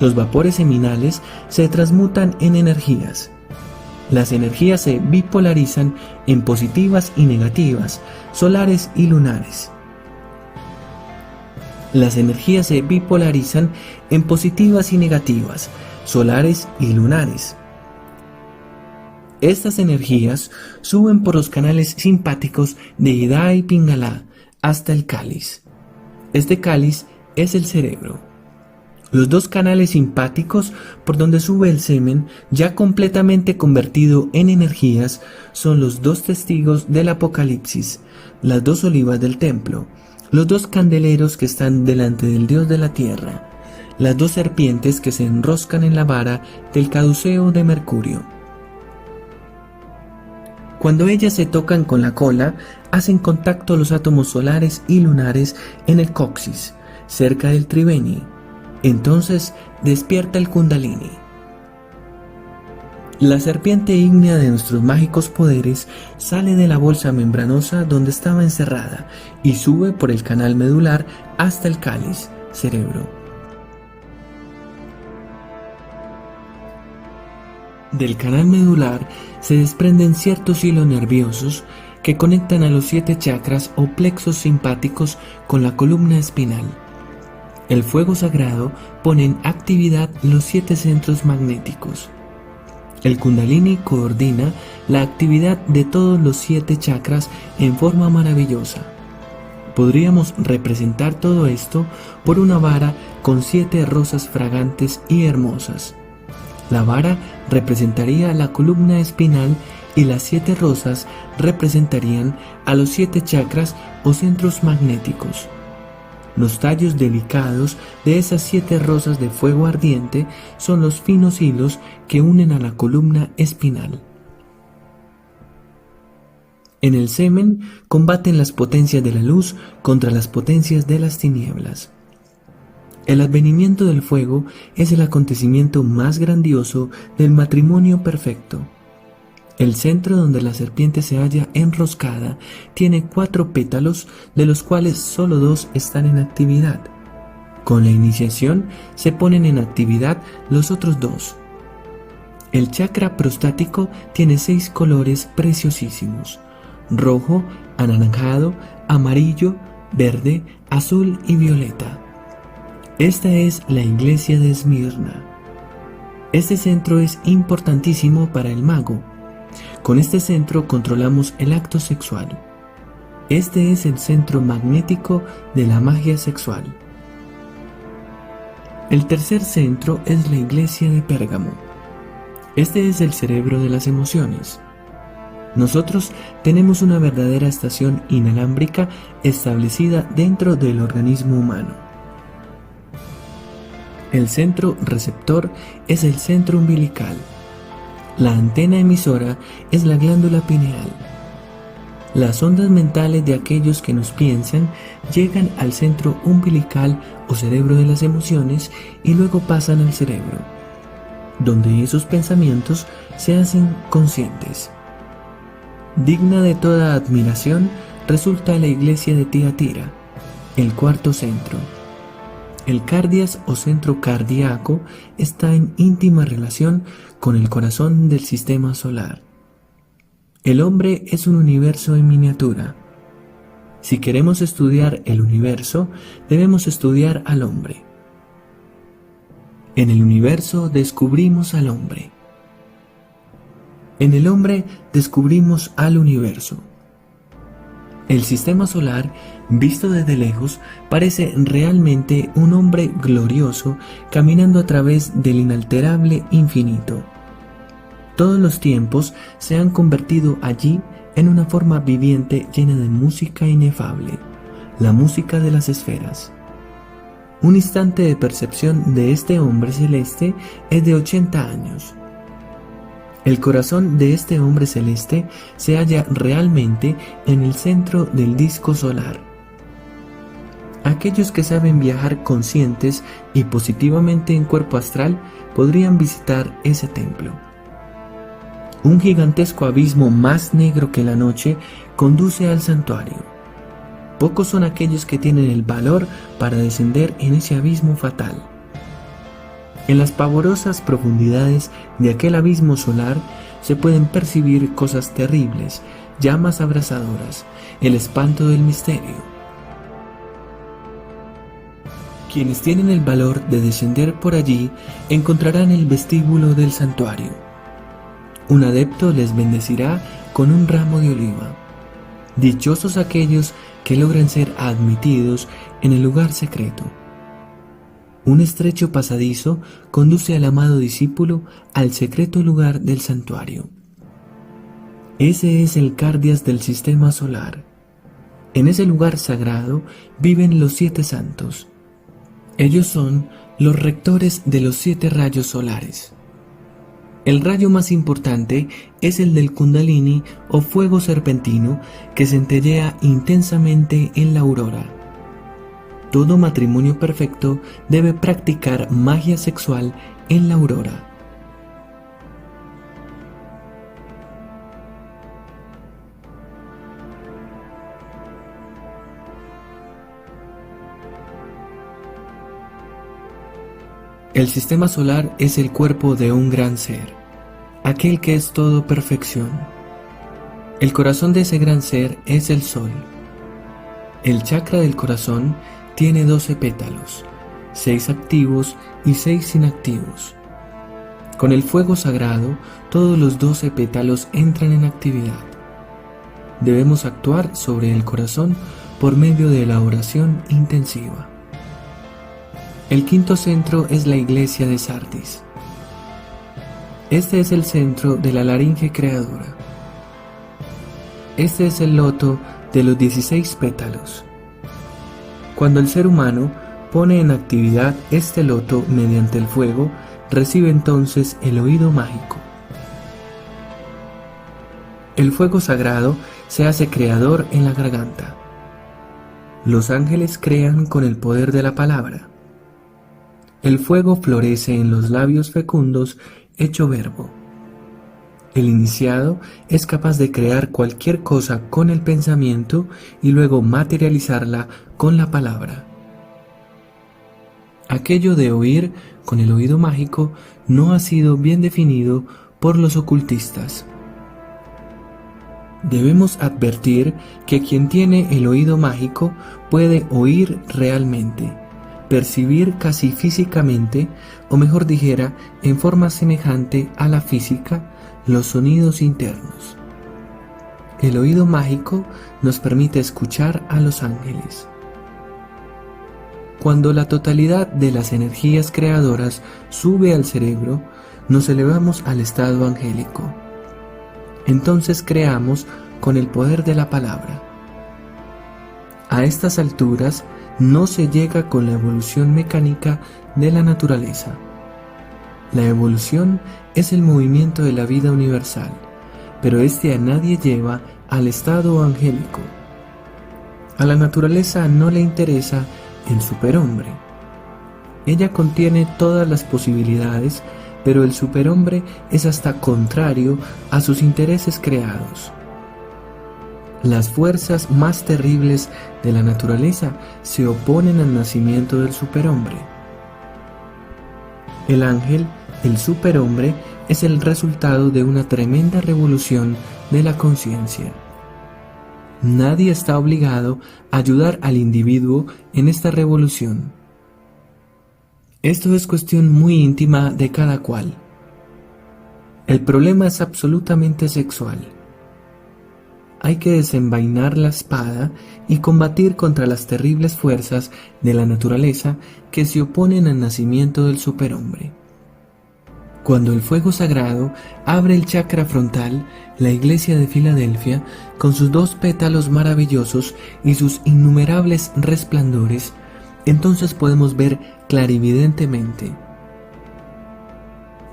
Los vapores seminales se transmutan en energías. Las energías se bipolarizan en positivas y negativas, solares y lunares. Las energías se bipolarizan en positivas y negativas, solares y lunares. Estas energías suben por los canales simpáticos de Ida y Pingala hasta el cáliz. Este cáliz es el cerebro. Los dos canales simpáticos por donde sube el semen, ya completamente convertido en energías, son los dos testigos del Apocalipsis, las dos olivas del templo, los dos candeleros que están delante del Dios de la tierra, las dos serpientes que se enroscan en la vara del caduceo de Mercurio. Cuando ellas se tocan con la cola, hacen contacto los átomos solares y lunares en el coxis, cerca del triveni. Entonces despierta el Kundalini. La serpiente ígnea de nuestros mágicos poderes sale de la bolsa membranosa donde estaba encerrada y sube por el canal medular hasta el cáliz, cerebro. Del canal medular se desprenden ciertos hilos nerviosos que conectan a los 7 chakras o plexos simpáticos con la columna espinal. El fuego sagrado pone en actividad los 7 centros magnéticos. El Kundalini coordina la actividad de todos los 7 chakras en forma maravillosa. Podríamos representar todo esto por una vara con 7 rosas fragantes y hermosas. La vara representaría la columna espinal y las 7 rosas representarían a los 7 chakras o centros magnéticos. Los tallos delicados de esas 7 rosas de fuego ardiente son los finos hilos que unen a la columna espinal. En el semen combaten las potencias de la luz contra las potencias de las tinieblas. El advenimiento del fuego es el acontecimiento más grandioso del matrimonio perfecto. El centro donde la serpiente se halla enroscada tiene 4 pétalos, de los cuales solo 2 están en actividad. Con la iniciación se ponen en actividad los otros 2. El chakra prostático tiene 6 colores preciosísimos: rojo, anaranjado, amarillo, verde, azul y violeta. Esta es la iglesia de Esmirna. Este centro es importantísimo para el mago. Con este centro controlamos el acto sexual. Este es el centro magnético de la magia sexual. El tercer centro es la iglesia de Pérgamo. Este es el cerebro de las emociones. Nosotros tenemos una verdadera estación inalámbrica establecida dentro del organismo humano. El centro receptor es el centro umbilical. La antena emisora es la glándula pineal. Las ondas mentales de aquellos que nos piensan llegan al centro umbilical o cerebro de las emociones y luego pasan al cerebro, donde esos pensamientos se hacen conscientes. Digna de toda admiración resulta la iglesia de Tiatira, el cuarto centro. El cardias o centro cardíaco está en íntima relación con el corazón del sistema solar. El hombre es un universo en miniatura. Si queremos estudiar el universo, debemos estudiar al hombre. En el universo descubrimos al hombre. En el hombre descubrimos al universo. El sistema solar, visto desde lejos, parece realmente un hombre glorioso caminando a través del inalterable infinito. Todos los tiempos se han convertido allí en una forma viviente llena de música inefable, la música de las esferas. Un instante de percepción de este hombre celeste es de 80 años. El corazón de este hombre celeste se halla realmente en el centro del disco solar. Aquellos que saben viajar conscientes y positivamente en cuerpo astral podrían visitar ese templo. Un gigantesco abismo más negro que la noche conduce al santuario. Pocos son aquellos que tienen el valor para descender en ese abismo fatal. En las pavorosas profundidades de aquel abismo solar se pueden percibir cosas terribles, llamas abrasadoras, el espanto del misterio. Quienes tienen el valor de descender por allí encontrarán el vestíbulo del santuario. Un adepto les bendecirá con un ramo de oliva. Dichosos aquellos que logran ser admitidos en el lugar secreto. Un estrecho pasadizo conduce al amado discípulo al secreto lugar del santuario. Ese es el Cardias del sistema solar. En ese lugar sagrado viven los 7 santos. Ellos son los rectores de los 7 rayos solares. El rayo más importante es el del Kundalini o fuego serpentino que centellea intensamente en la aurora. Todo matrimonio perfecto debe practicar magia sexual en la aurora. El sistema solar es el cuerpo de un gran ser, aquel que es todo perfección. El corazón de ese gran ser es el sol. El chakra del corazón tiene 12 pétalos, 6 activos y 6 inactivos. Con el fuego sagrado, todos los 12 pétalos entran en actividad. Debemos actuar sobre el corazón por medio de la oración intensiva. El quinto centro es la iglesia de Sardis. Este es el centro de la laringe creadora. Este es el loto de los 16 pétalos. Cuando el ser humano pone en actividad este loto mediante el fuego, recibe entonces el oído mágico. El fuego sagrado se hace creador en la garganta. Los ángeles crean con el poder de la palabra. El fuego florece en los labios fecundos, hecho verbo. El iniciado es capaz de crear cualquier cosa con el pensamiento y luego materializarla con la palabra. Aquello de oír con el oído mágico no ha sido bien definido por los ocultistas. Debemos advertir que quien tiene el oído mágico puede oír realmente, percibir casi físicamente, o mejor dijera, en forma semejante a la física, los sonidos internos. El oído mágico nos permite escuchar a los ángeles. Cuando la totalidad de las energías creadoras sube al cerebro, nos elevamos al estado angélico. Entonces creamos con el poder de la palabra. A estas alturas no se llega con la evolución mecánica de la naturaleza. La evolución es el movimiento de la vida universal, pero este a nadie lleva al estado angélico. A la naturaleza no le interesa el superhombre. Ella contiene todas las posibilidades, pero el superhombre es hasta contrario a sus intereses creados. Las fuerzas más terribles de la naturaleza se oponen al nacimiento del superhombre. El ángel, el superhombre, es el resultado de una tremenda revolución de la conciencia. Nadie está obligado a ayudar al individuo en esta revolución. Esto es cuestión muy íntima de cada cual. El problema es absolutamente sexual. hay que desenvainar la espada y combatir contra las terribles fuerzas de la naturaleza que se oponen al nacimiento del superhombre. Cuando el fuego sagrado abre el chakra frontal, la iglesia de Filadelfia, con sus 2 pétalos maravillosos y sus innumerables resplandores, entonces podemos ver clarividentemente.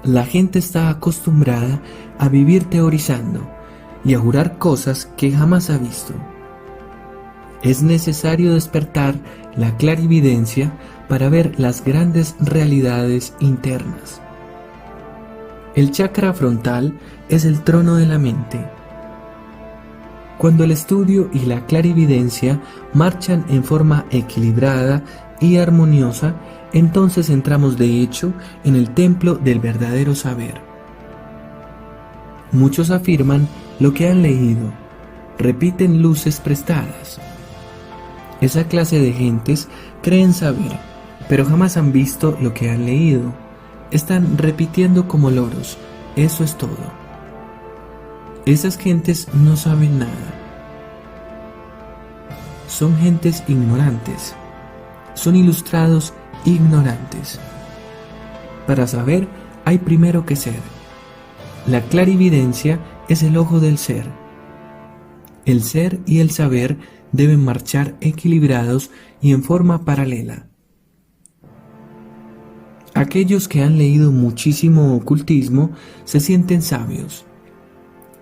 La gente está acostumbrada a vivir teorizando y a jurar cosas que jamás ha visto. Es necesario despertar la clarividencia para ver las grandes realidades internas. El chakra frontal es el trono de la mente. Cuando el estudio y la clarividencia marchan en forma equilibrada y armoniosa, entonces entramos de hecho en el templo del verdadero saber. Muchos afirman lo que han leído, repiten luces prestadas. Esa clase de gentes creen saber, pero jamás han visto lo que han leído. Están repitiendo como loros, eso es todo. Esas gentes no saben nada. Son gentes ignorantes. Son ilustrados ignorantes. Para saber hay primero que ser. La clarividencia es el ojo del ser. El ser y el saber deben marchar equilibrados y en forma paralela. Aquellos que han leído muchísimo ocultismo se sienten sabios.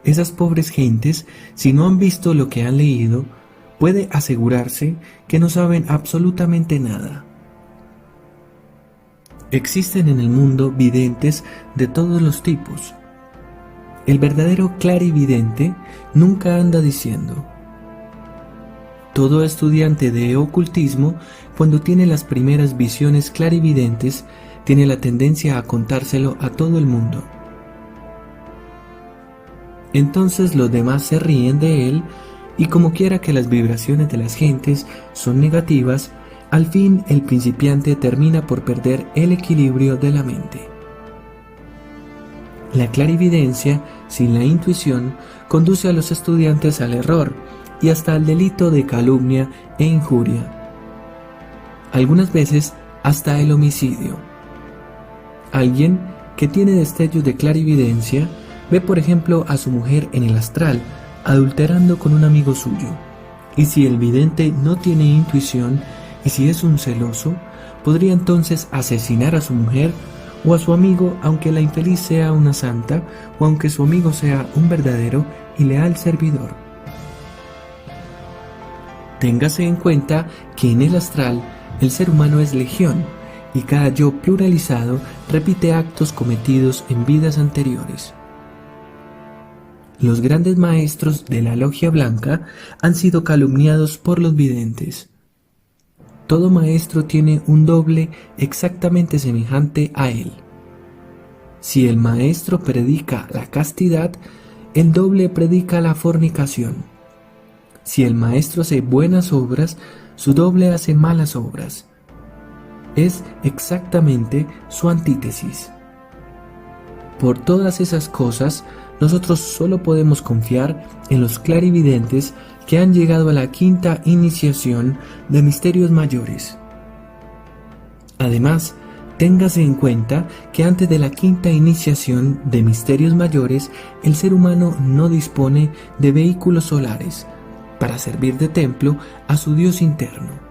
Esas pobres gentes, si no han visto lo que han leído, puede asegurarse que no saben absolutamente nada. Existen en el mundo videntes de todos los tipos. El verdadero clarividente nunca anda diciendo. Todo estudiante de ocultismo, cuando tiene las primeras visiones clarividentes, tiene la tendencia a contárselo a todo el mundo. Entonces los demás se ríen de él y como quiera que las vibraciones de las gentes son negativas, al fin el principiante termina por perder el equilibrio de la mente. La clarividencia, sin la intuición, conduce a los estudiantes al error y hasta al delito de calumnia e injuria. Algunas veces hasta el homicidio. Alguien que tiene destellos de clarividencia ve por ejemplo a su mujer en el astral adulterando con un amigo suyo, y si el vidente no tiene intuición y si es un celoso, podría entonces asesinar a su mujer o a su amigo, aunque la infeliz sea una santa o aunque su amigo sea un verdadero y leal servidor. Téngase en cuenta que en el astral el ser humano es legión y cada yo pluralizado repite actos cometidos en vidas anteriores. Los grandes maestros de la logia blanca han sido calumniados por los videntes. Todo maestro tiene un doble exactamente semejante a él. Si el maestro predica la castidad, el doble predica la fornicación. Si el maestro hace buenas obras, su doble hace malas obras. Es exactamente su antítesis. Por todas esas cosas, nosotros solo podemos confiar en los clarividentes que han llegado a la quinta iniciación de misterios mayores. Además, téngase en cuenta que antes de la quinta iniciación de misterios mayores, el ser humano no dispone de vehículos solares para servir de templo a su Dios interno.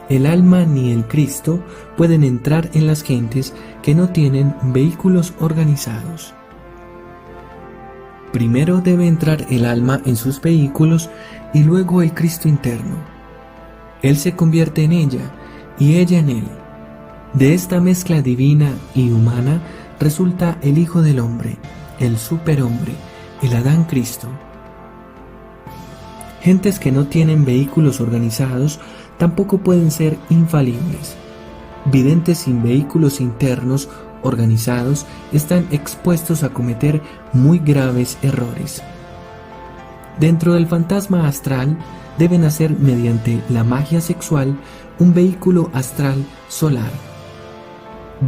El alma ni el Cristo pueden entrar en las gentes que no tienen vehículos organizados. Primero debe entrar el alma en sus vehículos y luego el Cristo interno. Él se convierte en ella y ella en él. De esta mezcla divina y humana resulta el Hijo del Hombre, el superhombre, el Adán Cristo. Gentes que no tienen vehículos organizados tampoco pueden ser infalibles. Videntes sin vehículos internos organizados están expuestos a cometer muy graves errores. Dentro del fantasma astral deben hacer mediante la magia sexual un vehículo astral solar.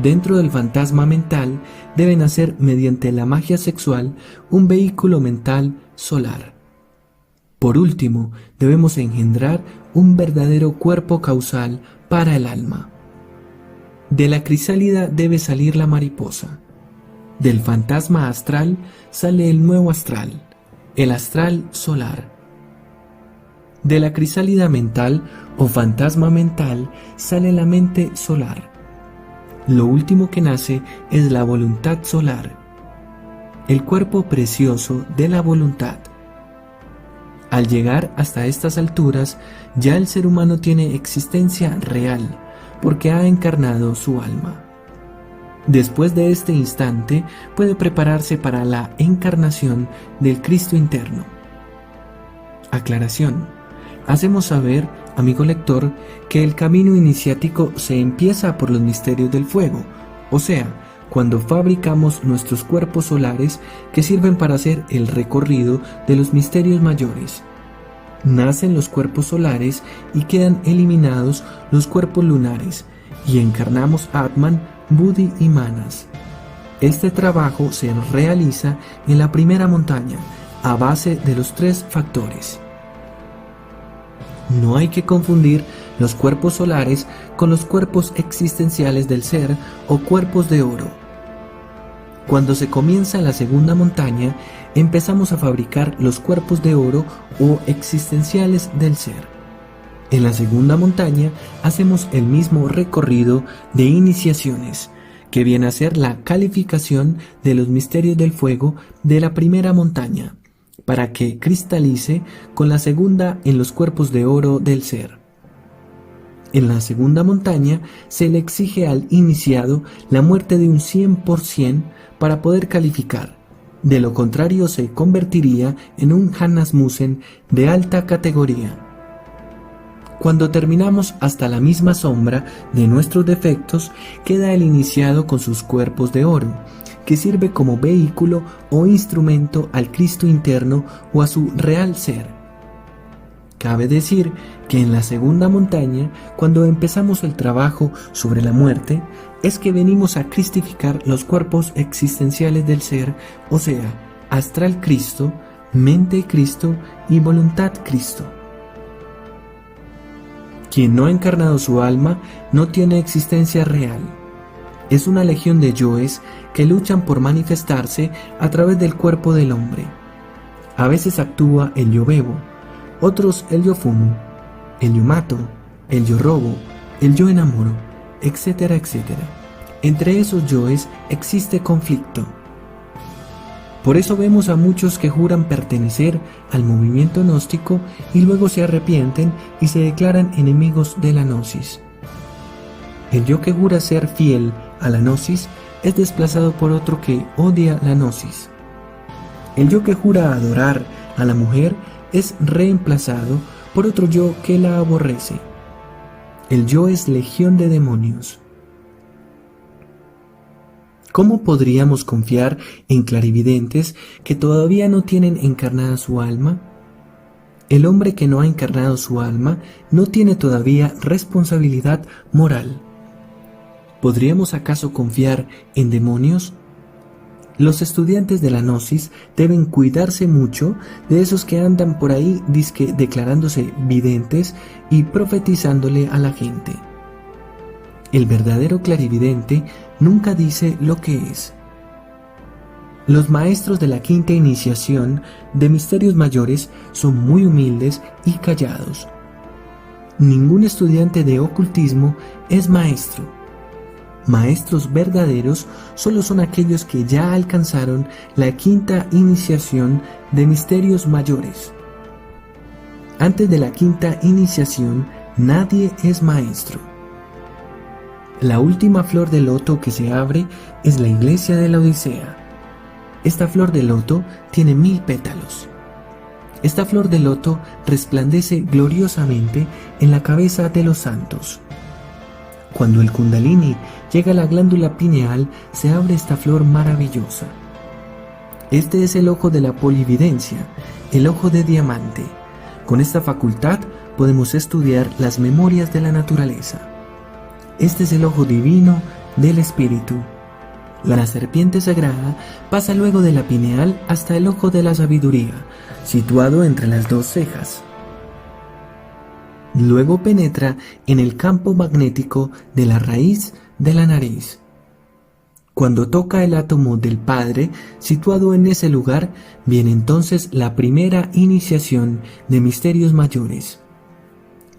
Dentro del fantasma mental deben hacer mediante la magia sexual un vehículo mental solar. Por último, debemos engendrar un verdadero cuerpo causal para el alma. De la crisálida debe salir la mariposa. Del fantasma astral sale el nuevo astral, el astral solar. De la crisálida mental o fantasma mental sale la mente solar. Lo último que nace es la voluntad solar, el cuerpo precioso de la voluntad. Al llegar hasta estas alturas, ya el ser humano tiene existencia real, porque ha encarnado su alma. Después de este instante, puede prepararse para la encarnación del Cristo interno. Aclaración. Hacemos saber, amigo lector, que el camino iniciático se empieza por los misterios del fuego, o sea, cuando fabricamos nuestros cuerpos solares que sirven para hacer el recorrido de los misterios mayores. Nacen los cuerpos solares y quedan eliminados los cuerpos lunares, y encarnamos Atman, Buddhi y Manas. Este trabajo se realiza en la primera montaña, a base de los 3 factores. No hay que confundir los cuerpos solares con los cuerpos existenciales del ser o cuerpos de oro. Cuando se comienza la segunda montaña, empezamos a fabricar los cuerpos de oro o existenciales del ser. En la segunda montaña hacemos el mismo recorrido de iniciaciones, que viene a ser la calificación de los misterios del fuego de la primera montaña, para que cristalice con la segunda en los cuerpos de oro del ser. En la segunda montaña se le exige al iniciado la muerte de un 100% para poder calificar, de lo contrario se convertiría en un Hanasmusen de alta categoría. Cuando terminamos hasta la misma sombra de nuestros defectos, queda el iniciado con sus cuerpos de oro, que sirve como vehículo o instrumento al Cristo interno o a su real ser. Cabe decir que en la segunda montaña, cuando empezamos el trabajo sobre la muerte, es que venimos a cristificar los cuerpos existenciales del ser, o sea, astral Cristo, mente Cristo y voluntad Cristo. Quien no ha encarnado su alma no tiene existencia real. Es una legión de yoes que luchan por manifestarse a través del cuerpo del hombre. A veces actúa el yo bebo, otros el yo fumo, el yo mato, el yo robo, el yo enamoro, etcétera, etcétera. Entre esos yoes existe conflicto. Por eso vemos a muchos que juran pertenecer al movimiento gnóstico y luego se arrepienten y se declaran enemigos de la gnosis. El yo que jura ser fiel a la gnosis es desplazado por otro que odia la gnosis. El yo que jura adorar a la mujer es reemplazado por otro yo que la aborrece. El yo es legión de demonios. ¿Cómo podríamos confiar en clarividentes que todavía no tienen encarnada su alma? El hombre que no ha encarnado su alma no tiene todavía responsabilidad moral. ¿Podríamos acaso confiar en demonios? Los estudiantes de la gnosis deben cuidarse mucho de esos que andan por ahí dizque declarándose videntes y profetizándole a la gente. El verdadero clarividente nunca dice lo que es. Los maestros de la quinta iniciación de misterios mayores son muy humildes y callados. Ningún estudiante de ocultismo es maestro. Maestros verdaderos solo son aquellos que ya alcanzaron la quinta iniciación de misterios mayores. Antes de la quinta iniciación, nadie es maestro. La última flor de loto que se abre es la iglesia de la Odisea. Esta flor de loto tiene 1000 pétalos. Esta flor de loto resplandece gloriosamente en la cabeza de los santos. Cuando el Kundalini llega a la glándula pineal, se abre esta flor maravillosa. Este es el ojo de la polividencia, el ojo de diamante. Con esta facultad podemos estudiar las memorias de la naturaleza. Este es el ojo divino del espíritu. La serpiente sagrada pasa luego de la pineal hasta el ojo de la sabiduría, situado entre las dos cejas. Luego penetra en el campo magnético de la raíz de la nariz. Cuando toca el átomo del Padre, situado en ese lugar, viene entonces la primera iniciación de misterios mayores.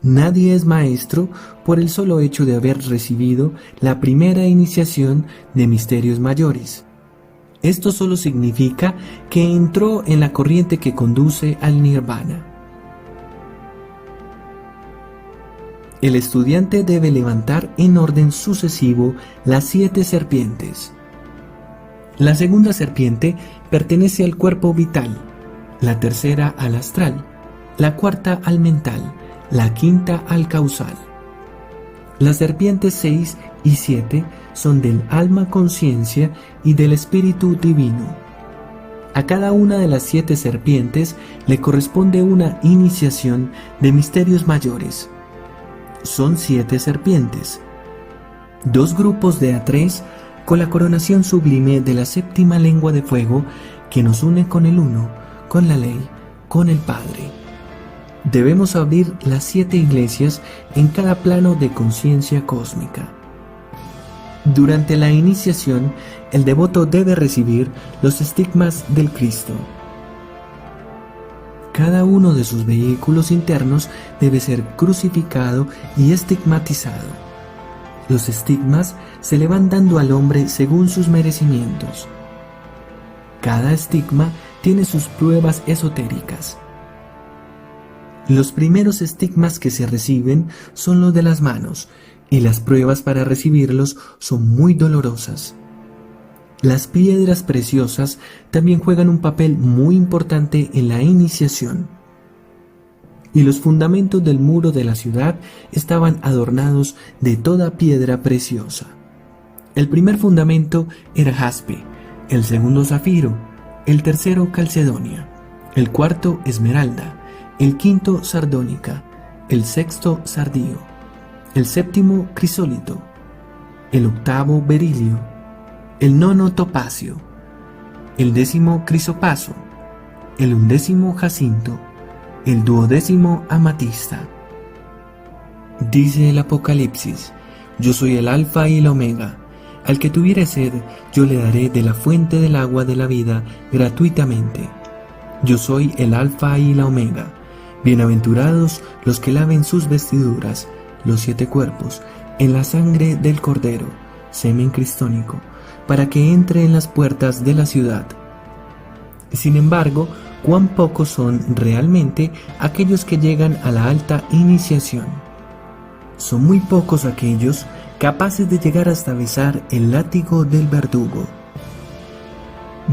Nadie es maestro por el solo hecho de haber recibido la primera iniciación de misterios mayores. Esto solo significa que entró en la corriente que conduce al nirvana. El estudiante debe levantar en orden sucesivo las 7 serpientes. La segunda serpiente pertenece al cuerpo vital, la tercera al astral, la cuarta al mental, la quinta al causal. Las serpientes 6 y 7 son del alma conciencia y del espíritu divino. A cada una de las 7 serpientes le corresponde una iniciación de misterios mayores. Son 7 serpientes, 2 grupos de A3 con la coronación sublime de la séptima lengua de fuego que nos une con el Uno, con la ley, con el Padre. Debemos abrir las 7 iglesias en cada plano de conciencia cósmica. Durante la iniciación, el devoto debe recibir los estigmas del Cristo. Cada uno de sus vehículos internos debe ser crucificado y estigmatizado. Los estigmas se le van dando al hombre según sus merecimientos. Cada estigma tiene sus pruebas esotéricas. Los primeros estigmas que se reciben son los de las manos, y las pruebas para recibirlos son muy dolorosas. Las piedras preciosas también juegan un papel muy importante en la iniciación. Y los fundamentos del muro de la ciudad estaban adornados de toda piedra preciosa. El primer fundamento era jaspe, el segundo zafiro, el tercero calcedonia, el cuarto esmeralda, el quinto sardónica, el sexto sardío, el séptimo crisólito, el octavo berilio, el nono topacio, el 10º crisopaso, el 11º jacinto, el 12º amatista. Dice el Apocalipsis: yo soy el alfa y la omega, al que tuviere sed yo le daré de la fuente del agua de la vida gratuitamente. Yo soy el alfa y la omega. Bienaventurados los que laven sus vestiduras, los 7 cuerpos, en la sangre del Cordero, semen cristónico, para que entre en las puertas de la ciudad. Sin embargo, cuán pocos son realmente aquellos que llegan a la alta iniciación. Son muy pocos aquellos capaces de llegar hasta besar el látigo del verdugo.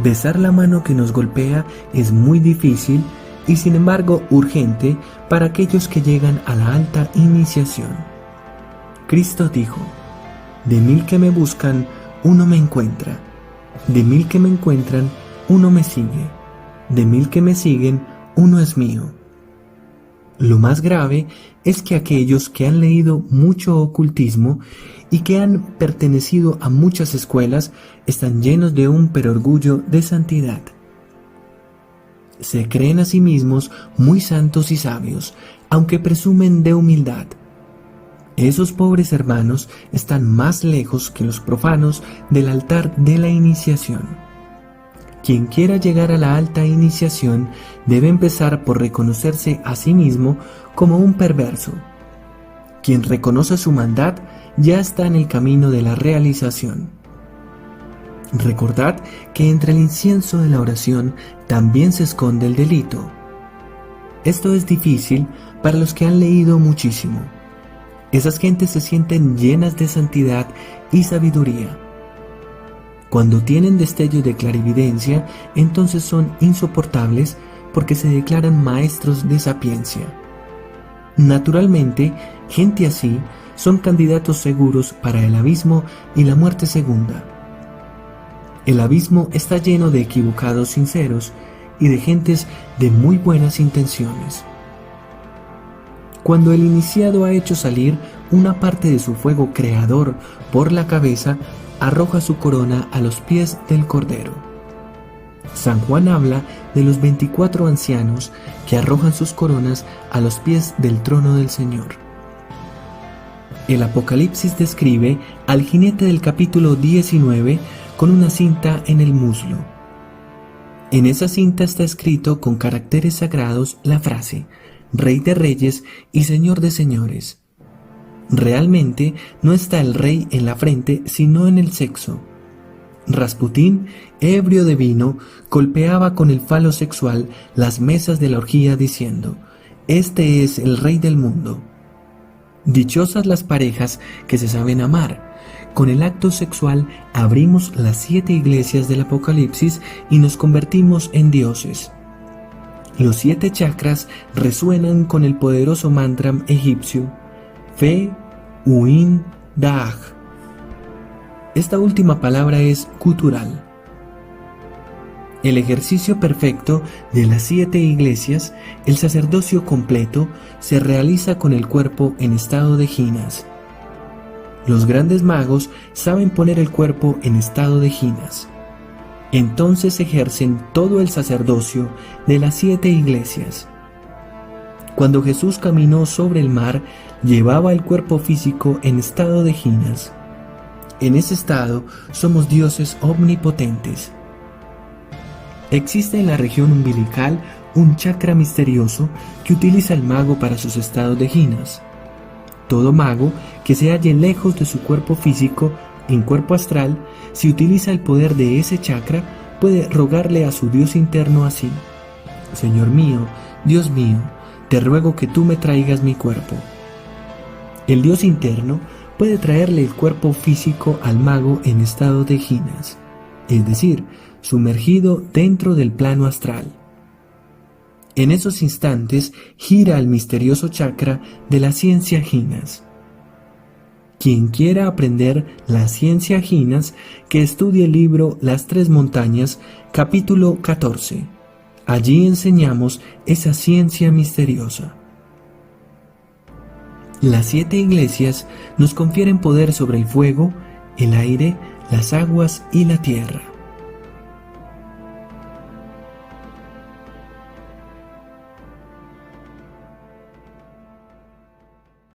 Besar la mano que nos golpea es muy difícil y sin embargo urgente para aquellos que llegan a la alta iniciación. Cristo dijo: de 1000 que me buscan, uno me encuentra. De 1000 que me encuentran, uno me sigue. De 1000 que me siguen, uno es mío. Lo más grave es que aquellos que han leído mucho ocultismo y que han pertenecido a muchas escuelas están llenos de un perorgullo de santidad. Se creen a sí mismos muy santos y sabios, aunque presumen de humildad. Esos pobres hermanos están más lejos que los profanos del altar de la iniciación. Quien quiera llegar a la alta iniciación debe empezar por reconocerse a sí mismo como un perverso. Quien reconoce su maldad ya está en el camino de la realización. Recordad que entre el incienso de la oración también se esconde el delito. Esto es difícil para los que han leído muchísimo. Esas gentes se sienten llenas de santidad y sabiduría. Cuando tienen destellos de clarividencia, entonces son insoportables porque se declaran maestros de sapiencia. Naturalmente, gente así son candidatos seguros para el abismo y la muerte segunda. El abismo está lleno de equivocados sinceros y de gentes de muy buenas intenciones. Cuando el iniciado ha hecho salir una parte de su fuego creador por la cabeza, arroja su corona a los pies del Cordero. San Juan habla de los 24 ancianos que arrojan sus coronas a los pies del trono del Señor. El Apocalipsis describe al jinete del capítulo 19 con una cinta en el muslo. En esa cinta está escrito con caracteres sagrados la frase Rey de Reyes y Señor de Señores. Realmente no está el rey en la frente, sino en el sexo. Rasputín, ebrio de vino, golpeaba con el falo sexual las mesas de la orgía diciendo: «Este es el rey del mundo». Dichosas las parejas que se saben amar. Con el acto sexual abrimos las 7 iglesias del Apocalipsis y nos convertimos en dioses. Los 7 chakras resuenan con el poderoso mantra egipcio Fe, Uin, Daag. Esta última palabra es gutural. El ejercicio perfecto de las 7 iglesias, el sacerdocio completo, se realiza con el cuerpo en estado de jinas. Los grandes magos saben poner el cuerpo en estado de jinas. Entonces ejercen todo el sacerdocio de las 7 iglesias. Cuando Jesús caminó sobre el mar, llevaba el cuerpo físico en estado de jinas. En ese estado somos dioses omnipotentes. Existe en la región umbilical un chakra misterioso que utiliza el mago para sus estados de jinas. Todo mago que se halle lejos de su cuerpo físico, en cuerpo astral, si utiliza el poder de ese chakra, puede rogarle a su Dios interno así: Señor mío, Dios mío, te ruego que tú me traigas mi cuerpo. El Dios interno puede traerle el cuerpo físico al mago en estado de jinas, es decir, sumergido dentro del plano astral. En esos instantes gira el misterioso chakra de la ciencia jinas. Quien quiera aprender la ciencia jinas, que estudie el libro Las 3 montañas, capítulo 14. Allí enseñamos esa ciencia misteriosa. Las 7 iglesias nos confieren poder sobre el fuego, el aire, las aguas y la tierra.